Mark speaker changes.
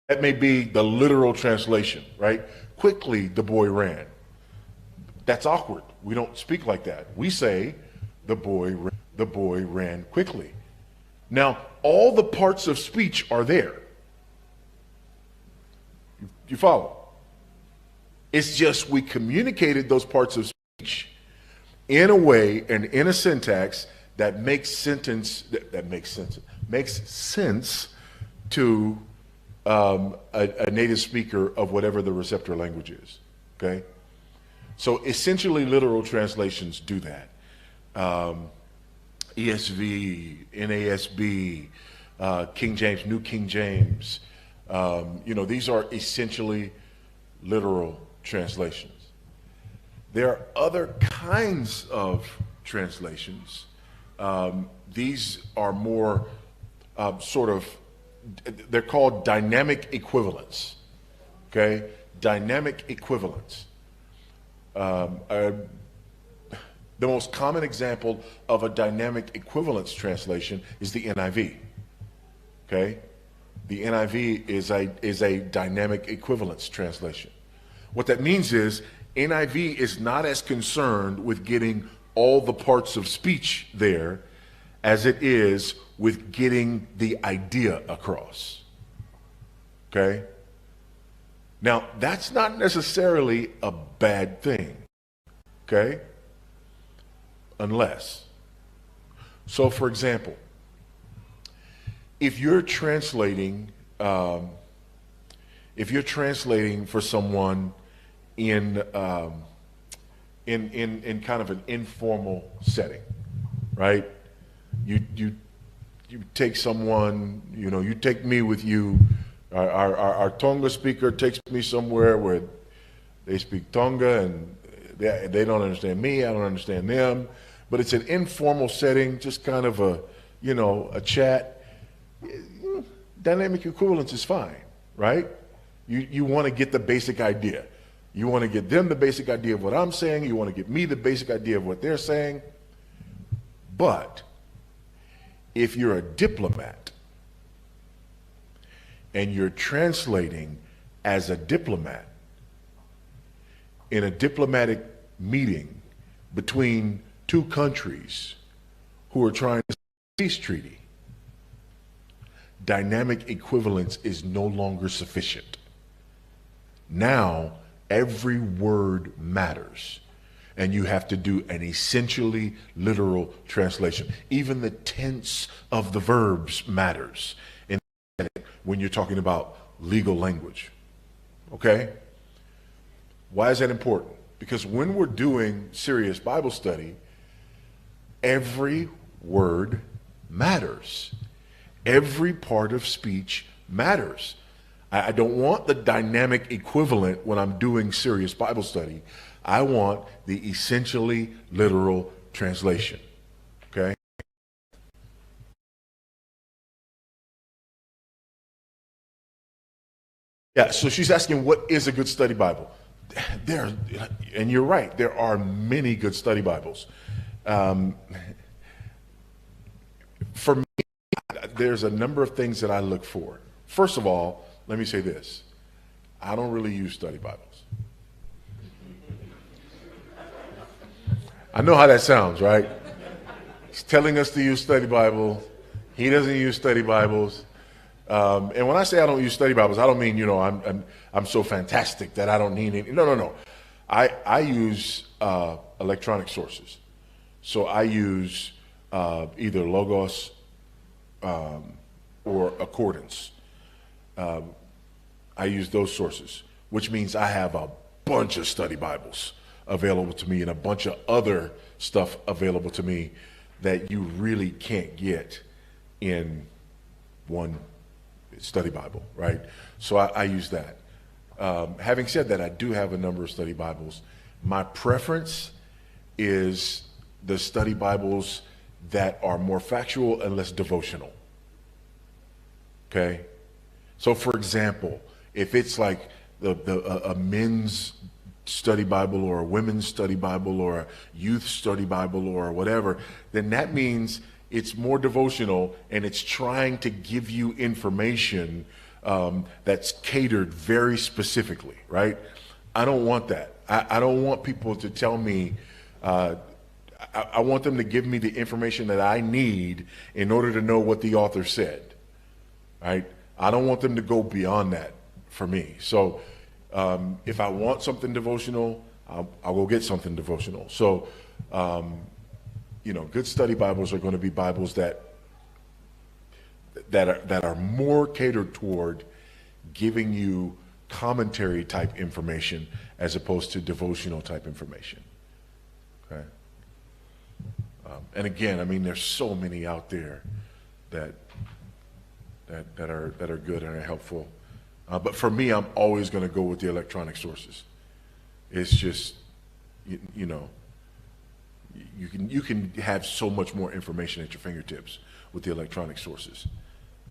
Speaker 1: That may be the literal translation, right? Quickly the boy ran. That's awkward. We don't speak like that. We say the boy ran quickly. Now, all the parts of speech are there. You follow? It's just we communicated those parts of speech in a way and in a syntax that makes sense to a native speaker of whatever the receptor language is. Okay, so essentially, literal translations do that. ESV, NASB, King James, New King James. These are essentially literal translations. There are other kinds of translations. These are more they're called dynamic equivalents. Okay, dynamic equivalents. The most common example of a dynamic equivalence translation is the NIV. Okay, the NIV is a dynamic equivalence translation. What that means is NIV is not as concerned with getting all the parts of speech there as it is with getting the idea across. Okay? Now, that's not necessarily a bad thing. Okay? Unless. So, for example, if you're translating for someone in kind of an informal setting, right? You take someone, you take me with you. Our Tonga speaker takes me somewhere where they speak Tonga and they don't understand me, I don't understand them, but it's an informal setting, just kind of a chat. Dynamic equivalence is fine, right? You want to get the basic idea. You want to get them the basic idea of what I'm saying. You want to get me the basic idea of what they're saying. But if you're a diplomat and you're translating as a diplomat in a diplomatic meeting between two countries who are trying to sign a peace treaty, dynamic equivalence is no longer sufficient. Now, every word matters, and you have to do an essentially literal translation. Even the tense of the verbs matters when you're talking about legal language. Okay? Why is that important? Because when we're doing serious Bible study, every word matters. Every part of speech matters. I don't want the dynamic equivalent when I'm doing serious Bible study. I want the essentially literal translation. Okay? Yeah, so she's asking, what is a good study Bible? And you're right, there are many good study Bibles. For me, there's a number of things that I look for. First of all, let me say this. I don't really use study Bibles. I know how that sounds, right? He's telling us to use study Bibles. He doesn't use study Bibles. And when I say I don't use study Bibles, I don't mean, I'm so fantastic that I don't need any. No. I use electronic sources. So I use either Logos or Accordance. I use those sources, which means I have a bunch of study Bibles available to me and a bunch of other stuff available to me that you really can't get in one study Bible, right? So I use that. Having said that, I do have a number of study Bibles. My preference is the study Bibles that are more factual and less devotional. Okay? So for example, if it's like a men's study Bible or a women's study Bible or a youth study Bible or whatever, then that means it's more devotional and it's trying to give you information that's catered very specifically, right? I don't want that. I don't want people to tell me, I want them to give me the information that I need in order to know what the author said, right? I don't want them to go beyond that for me. So if I want something devotional, I'll go get something devotional. So, good study Bibles are going to be Bibles that are more catered toward giving you commentary type information as opposed to devotional type information. Okay. And again, I mean, there's so many out there that are good and are helpful. But for me, I'm always going to go with the electronic sources. It's just, you can have so much more information at your fingertips with the electronic sources.